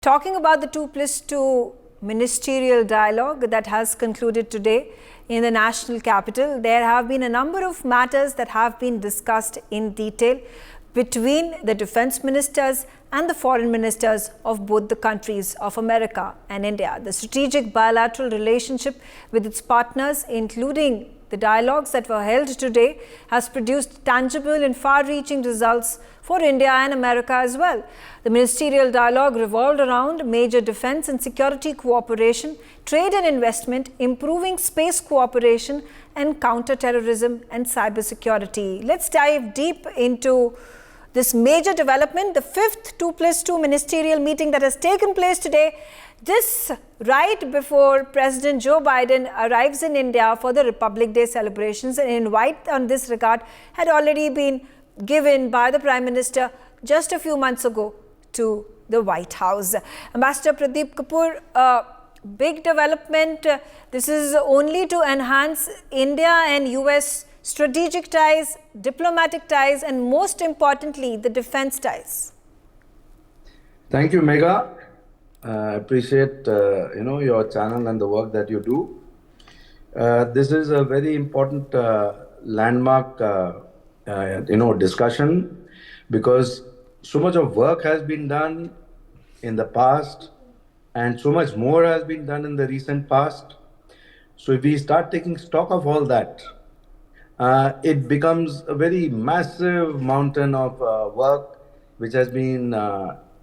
Talking about the 2+2 ministerial dialogue that has concluded today in the national capital, there have been a number of matters that have been discussed in detail between the defense ministers and the foreign ministers of both the countries of America and India. The strategic bilateral relationship with its partners, including the dialogues that were held today, has produced tangible and far-reaching results for India and America as well. The ministerial dialogue revolved around major defense and security cooperation, trade and investment, improving space cooperation, and counter-terrorism and cybersecurity. Let's dive deep into this major development, the fifth 2+2 ministerial meeting that has taken place today. This right before President Joe Biden arrives in India for the Republic Day celebrations. An invite on this regard had already been given by the Prime Minister just a few months ago to the White House. Ambassador Pradeep Kapoor, big development. This is only to enhance India and US strategic ties, diplomatic ties, and most importantly, the defense ties. Thank you, Megha. I appreciate your channel and the work that you do. This is a very important landmark discussion, because so much of work has been done in the past and so much more has been done in the recent past. So if we start taking stock of all that, it becomes a very massive mountain of work which has been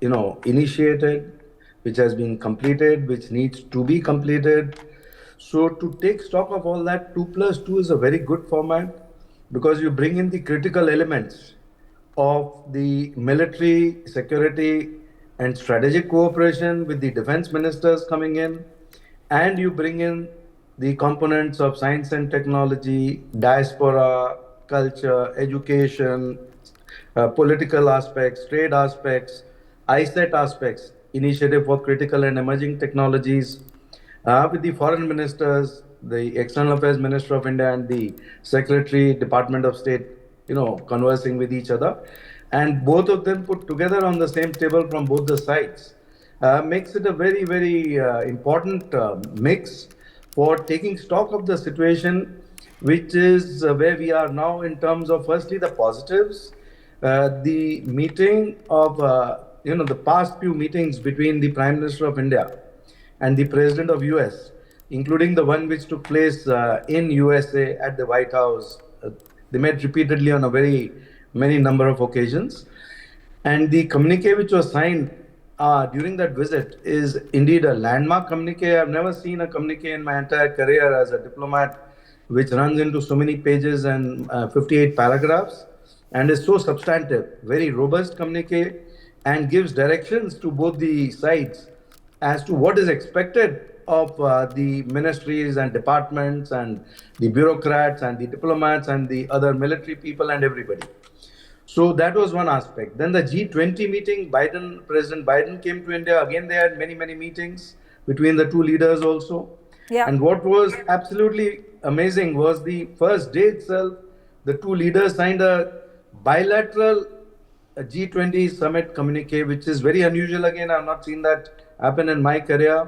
initiated, which has been completed, which needs to be completed. So to take stock of all that, 2+2 is a very good format, because you bring in the critical elements of the military, security, and strategic cooperation with the defense ministers coming in, and you bring in the components of science and technology, diaspora, culture, education, political aspects, trade aspects, ISET aspects, Initiative for Critical and Emerging Technologies, with the foreign ministers, the External Affairs Minister of India and the Secretary, Department of State, conversing with each other. And both of them put together on the same table from both the sides makes it a very, very important mix for taking stock of the situation, which is where we are now in terms of, firstly, the positives. The meeting of, the past few meetings between the Prime Minister of India and the President of US, including the one which took place in USA at the White House. They met repeatedly on a many number of occasions. And the communique which was signed during that visit is indeed a landmark communique. I've never seen a communique in my entire career as a diplomat which runs into so many pages and 58 paragraphs and is so substantive, very robust communique, and gives directions to both the sides as to what is expected of the ministries and departments and the bureaucrats and the diplomats and the other military people and everybody. So that was one aspect. Then the G20 meeting, President Biden came to India. Again, they had many meetings between the two leaders also. Yeah. And what was absolutely amazing was the first day itself, the two leaders signed a bilateral G20 summit communique, which is very unusual. Again, I've not seen that happen in my career,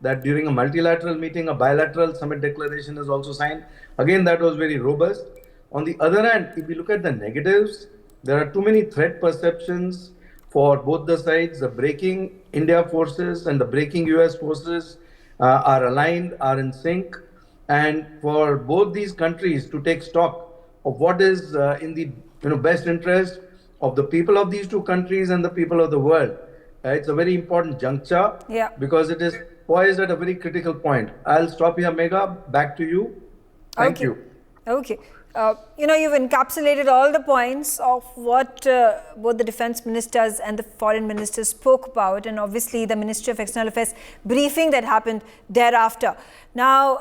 that during a multilateral meeting, a bilateral summit declaration is also signed. Again, that was very robust. On the other hand, if we look at the negatives, there are too many threat perceptions for both the sides. The breaking India forces and the breaking US forces are aligned, are in sync. And for both these countries to take stock of what is in the best interest of the people of these two countries and the people of the world. It's a very important juncture, because it is poised at a very critical point. I'll stop here, Megha. Back to you. Thank you. Okay. You've encapsulated all the points of what both the defense ministers and the foreign ministers spoke about, and obviously the Ministry of External Affairs briefing that happened thereafter. Now,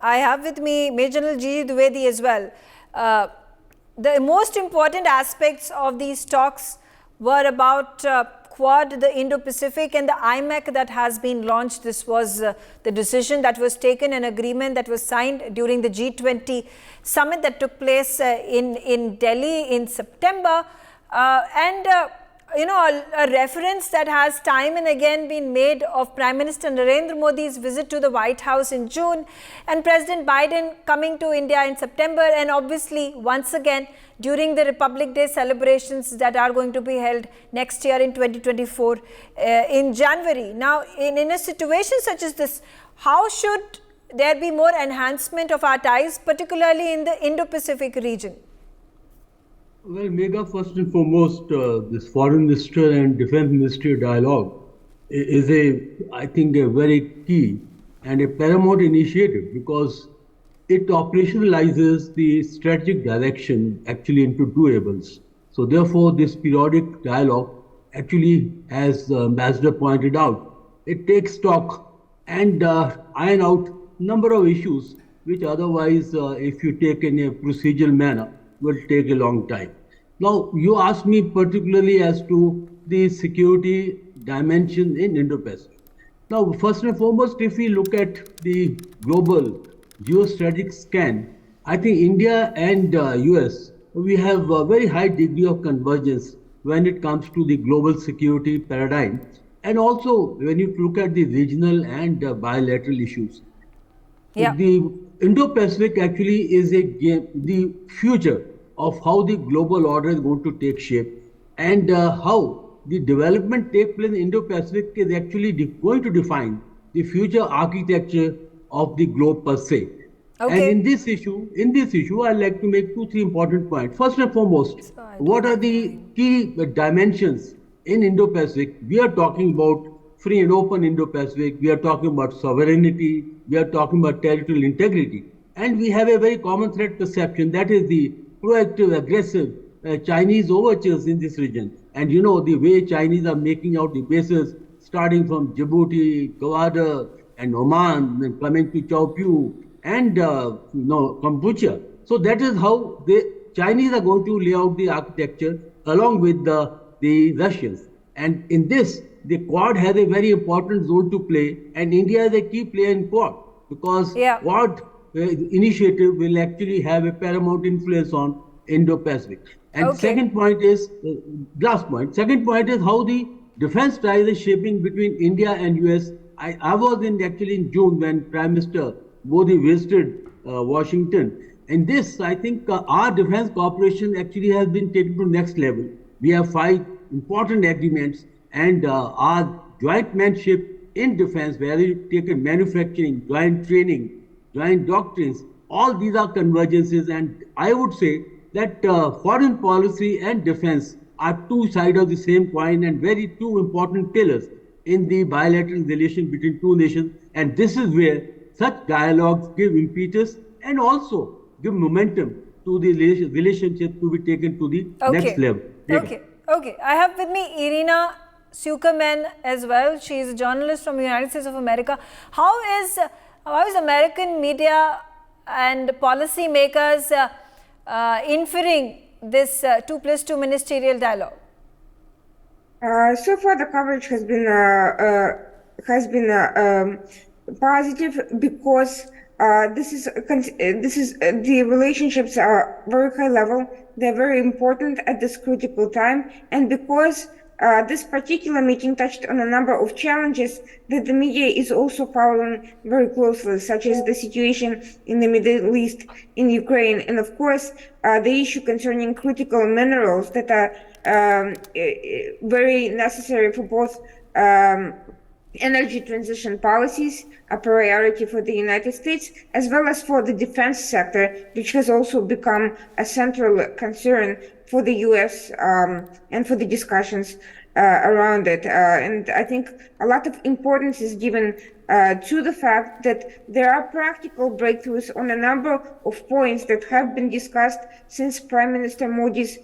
I have with me Major General G. Dwivedi as well. The most important aspects of these talks were about Quad, the Indo-Pacific, and the IMEC that has been launched. This was the decision that was taken, an agreement that was signed during the G20 summit that took place in Delhi in September. And a reference that has time and again been made of Prime Minister Narendra Modi's visit to the White House in June and President Biden coming to India in September, and obviously once again during the Republic Day celebrations that are going to be held next year in 2024 in January. Now, in a situation such as this, how should there be more enhancement of our ties, particularly in the Indo-Pacific region? Well, Megha, first and foremost, this foreign minister and defense ministry dialogue is I think, a very key and a paramount initiative, because it operationalizes the strategic direction actually into doables. So therefore, this periodic dialogue actually, as Ambassador pointed out, it takes stock and iron out number of issues which otherwise, if you take in a procedural manner, will take a long time. Now, you asked me particularly as to the security dimension in Indo-Pacific. Now, first and foremost, if we look at the global geostrategic scan, I think India and US, we have a very high degree of convergence when it comes to the global security paradigm, and also when you look at the regional and bilateral issues. Yeah. The Indo-Pacific actually is the future of how the global order is going to take shape, and how the development take place in Indo-Pacific is actually going to define the future architecture of the globe per se. Okay. And in this issue, I'd like to make 2-3 important points. First and foremost, what are the key dimensions in Indo-Pacific? We are talking about free and open Indo-Pacific. We are talking about sovereignty. We are talking about territorial integrity. And we have a very common threat perception, that is the proactive, aggressive Chinese overtures in this region. And you know, the way Chinese are making out the bases, starting from Djibouti, Gawada, and Oman, and coming to Chao and Kampuchea. So that is how the Chinese are going to lay out the architecture along with the Russians. And in this, the Quad has a very important role to play, and India is a key player in Quad, because Quad initiative will actually have a paramount influence on Indo-Pacific. And second point is, second point is how the defense ties is shaping between India and US. I was actually in June when Prime Minister Modi visited Washington. And this, I think, our defense cooperation actually has been taken to the next level. We have 5 important agreements, and our joint manship in defense, whether you take in manufacturing, joint training, joint doctrines, all these are convergences. And I would say that foreign policy and defense are 2 sides of the same coin, and very 2 important pillars in the bilateral relation between 2 nations. And this is where such dialogues give impetus and also give momentum to the relationship to be taken to the next level. Okay. I have with me Irina Sukerman as well. She is a journalist from the United States of America. How is American media and policy makers inferring this 2+2 ministerial dialogue? So far, the coverage has been positive, because the relationships are very high level. They're very important at this critical time, and because this particular meeting touched on a number of challenges that the media is also following very closely, such as the situation in the Middle East, in Ukraine, and of course the issue concerning critical minerals that are very necessary for both energy transition policies, a priority for the United States, as well as for the defense sector, which has also become a central concern for the US and for the discussions around it. And I think a lot of importance is given to the fact that there are practical breakthroughs on a number of points that have been discussed since Prime Minister Modi's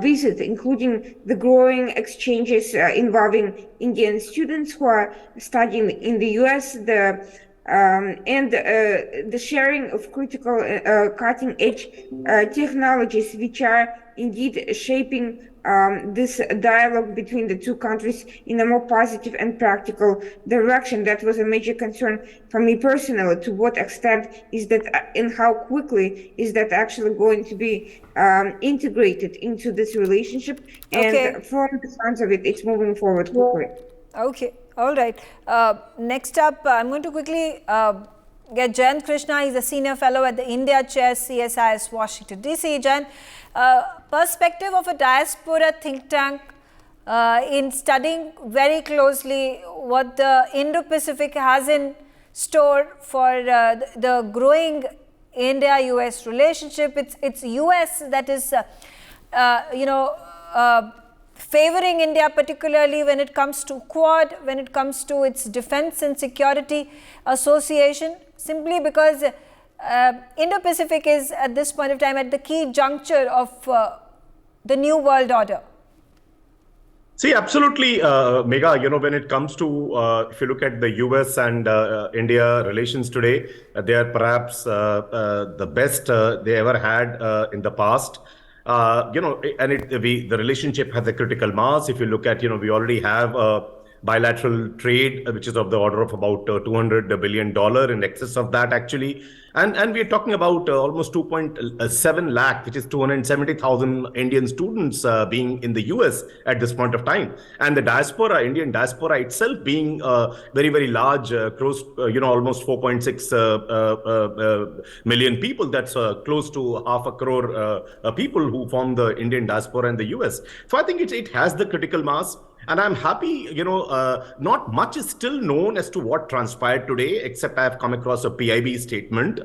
visit, including the growing exchanges involving Indian students who are studying in the US, and the sharing of critical cutting-edge technologies, which are indeed shaping this dialogue between the two countries in a more positive and practical direction. That was a major concern for me personally. To what extent is that, and how quickly is that actually going to be integrated into this relationship? And from the sounds of it, it's moving forward quickly. Okay, all right. Next up, I'm going to quickly get Jayan Krishna. He's a senior fellow at the India Chair, CSIS, Washington, D.C. Jayan, perspective of a diaspora think tank in studying very closely what the Indo-Pacific has in store for the growing India-US relationship. It's US that is, favoring India, particularly when it comes to Quad, when it comes to its defense and security association, simply because Indo-Pacific is at this point of time at the key juncture of the new world order. See, absolutely, Megha, when it comes to, if you look at the US and India relations today, they are perhaps the best they ever had in the past. The relationship has a critical mass. If you look at, we already have bilateral trade, which is of the order of about $200 billion, in excess of that, actually. And we're talking about almost 2.7 lakh, which is 270,000 Indian students being in the US at this point of time. And the diaspora, Indian diaspora itself being very, very large, close, almost 4.6 million people. That's close to 500 million people who form the Indian diaspora in the US. So I think it has the critical mass. And I'm happy, not much is still known as to what transpired today, except I have come across a PIB statement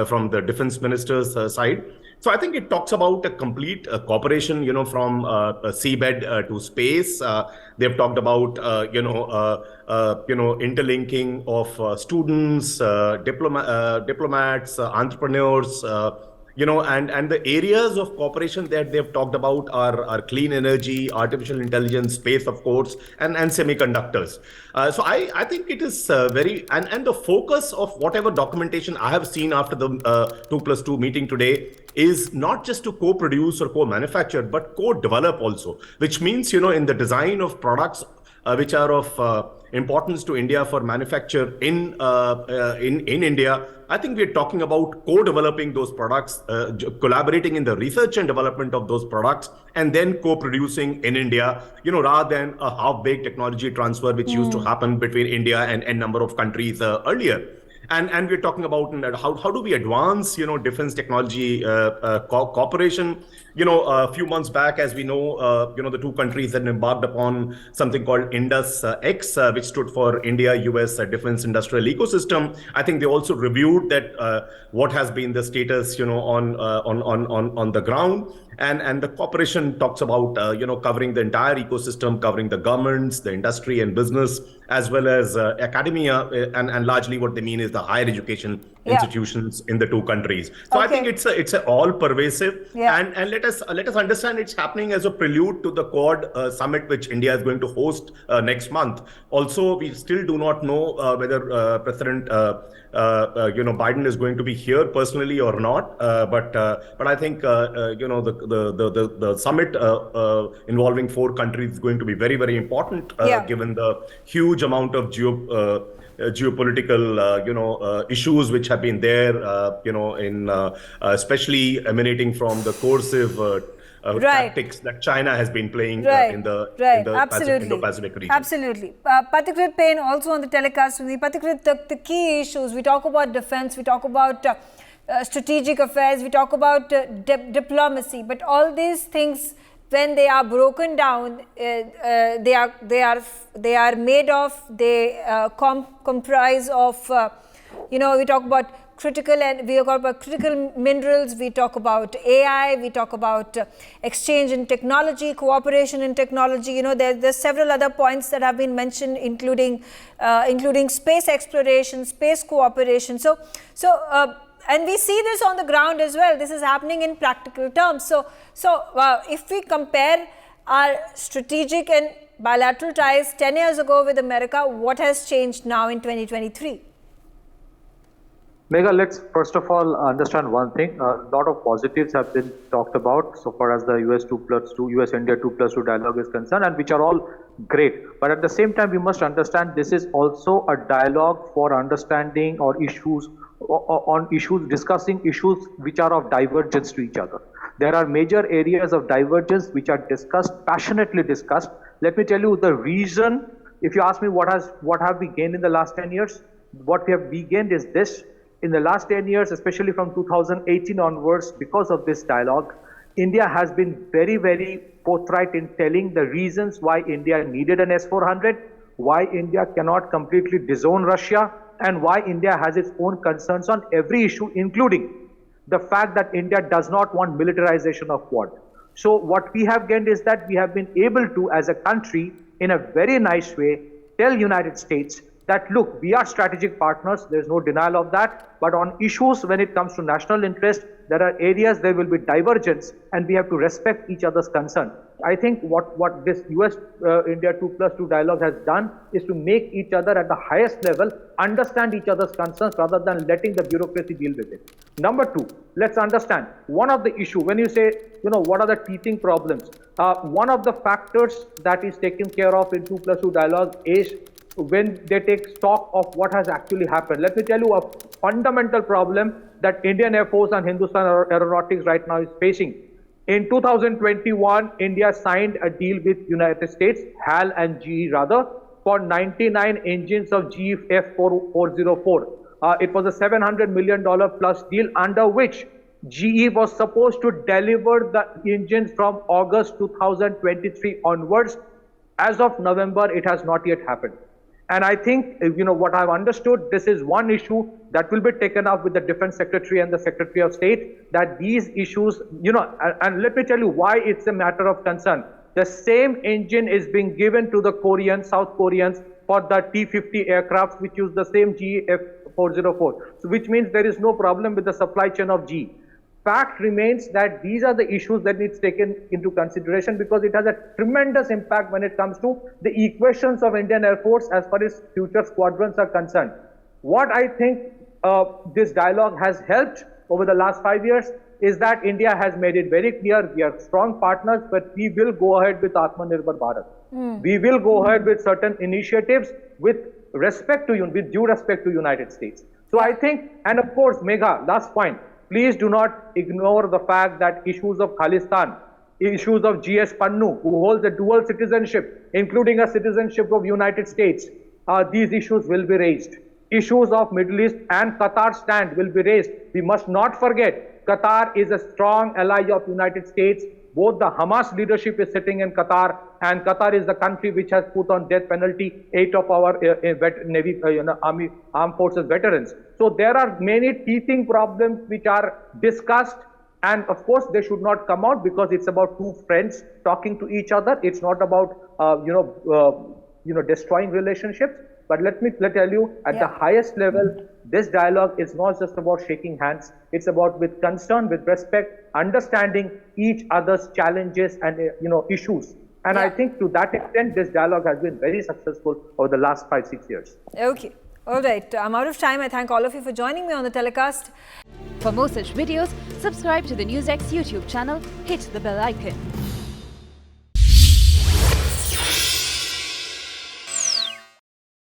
from the defense minister's side. So I think it talks about a complete cooperation, from seabed to space. They've talked about, interlinking of students, diplomats, entrepreneurs, and the areas of cooperation that they've talked about are clean energy, artificial intelligence, space, of course, and semiconductors. So I think it is very, and the focus of whatever documentation I have seen after the 2+2 meeting today is not just to co-produce or co-manufacture, but co-develop also, which means, in the design of products which are of importance to India for manufacture in India. I think we're talking about co-developing those products, collaborating in the research and development of those products, and then co-producing in India, rather than a half-baked technology transfer, which used to happen between India and a number of countries earlier. And we're talking about how do we advance, defense technology cooperation. A few months back, as we know, the two countries had embarked upon something called Indus-X, which stood for India-US Defense Industrial Ecosystem. I think they also reviewed that what has been the status, on the ground. And the cooperation talks about, covering the entire ecosystem, covering the governments, the industry and business, as well as academia, and largely what they mean is the higher education institutions in the two countries. So I think it's a all pervasive, and let us understand it's happening as a prelude to the Quad summit, which India is going to host next month. Also, we still do not know whether President Biden is going to be here personally or not. But I think the summit involving 4 countries is going to be very, very important, given the huge amount of geopolitical issues which have been there, especially emanating from the coercive tactics that China has been playing in the Indo-Pacific region. Absolutely. Pathikrit Payne also on the telecast with me. Pathikrit, the key issues, we talk about defense, we talk about strategic affairs, we talk about diplomacy, but all these things, when they are broken down, they are made of, they comprise of, we talk about critical minerals, we talk about AI, we talk about exchange in technology, cooperation in technology. There's several other points that have been mentioned, including space exploration, space cooperation. And we see this on the ground as well. This is happening in practical terms. So if we compare our strategic and bilateral ties 10 years ago with America, what has changed now in 2023? Megha, let's first of all understand one thing. A lot of positives have been talked about so far as the US-India 2+2 dialogue is concerned, and which are all great. But at the same time, we must understand this is also a dialogue for understanding or issues on issues, discussing issues which are of divergence to each other. There are major areas of divergence which are discussed, passionately discussed. Let me tell you the reason. If you ask me what have we gained in the last 10 years, what we gained is this. In the last 10 years, especially from 2018 onwards, because of this dialogue, India has been very, very forthright in telling the reasons why India needed an S-400, why India cannot completely disown Russia, and why India has its own concerns on every issue, including the fact that India does not want militarization of Quad. So what we have gained is that we have been able to, as a country, in a very nice way, tell United States that, look, we are strategic partners, there's no denial of that, but on issues when it comes to national interest, there are areas there will be divergence, and we have to respect each other's concern. I think what this US-India 2+2 dialogue has done is to make each other at the highest level understand each other's concerns rather than letting the bureaucracy deal with it. Number two, let's understand one of the issue, when you say, what are the teething problems? One of the factors that is taken care of in 2+2 dialogue is when they take stock of what has actually happened. Let me tell you a fundamental problem that Indian Air Force and Hindustan Aeronautics right now is facing. In 2021, India signed a deal with United States, HAL and GE rather, for 99 engines of GE F404. It was a $700 million plus deal under which GE was supposed to deliver the engines from August 2023 onwards. As of November, it has not yet happened. And I think, what I've understood, this is one issue that will be taken up with the Defense Secretary and the Secretary of State, that these issues, and let me tell you why it's a matter of concern. The same engine is being given to the Koreans, South Koreans, for the T-50 aircrafts, which use the same GE F404, so which means there is no problem with the supply chain of GE. Fact remains that these are the issues that needs taken into consideration, because it has a tremendous impact when it comes to the equations of Indian Air Force as far as future squadrons are concerned. What I think this dialogue has helped over the last 5 years is that India has made it very clear we are strong partners, but we will go ahead with Atmanirbhar Bharat. We will go ahead with certain initiatives with due respect to United States. So I think, and of course, Megha, last point. Please do not ignore the fact that issues of Khalistan, issues of GS Pannu, who holds a dual citizenship, including a citizenship of United States, these issues will be raised. Issues of Middle East and Qatar's stand will be raised. We must not forget, Qatar is a strong ally of United States. Both the Hamas leadership is sitting in Qatar, and Qatar is the country which has put on death penalty 8 of our Navy, Army, Armed Forces veterans. So there are many teething problems which are discussed, and of course they should not come out because it's about two friends talking to each other. It's not about destroying relationships. But let me tell you, at the highest level, this dialogue is not just about shaking hands. It's about with concern, with respect, understanding each other's challenges and issues. And I think to that extent, this dialogue has been very successful over the last 5-6 years. Okay. All right. I'm out of time. I thank all of you for joining me on the telecast. For more such videos, subscribe to the NewsX YouTube channel, hit the bell icon.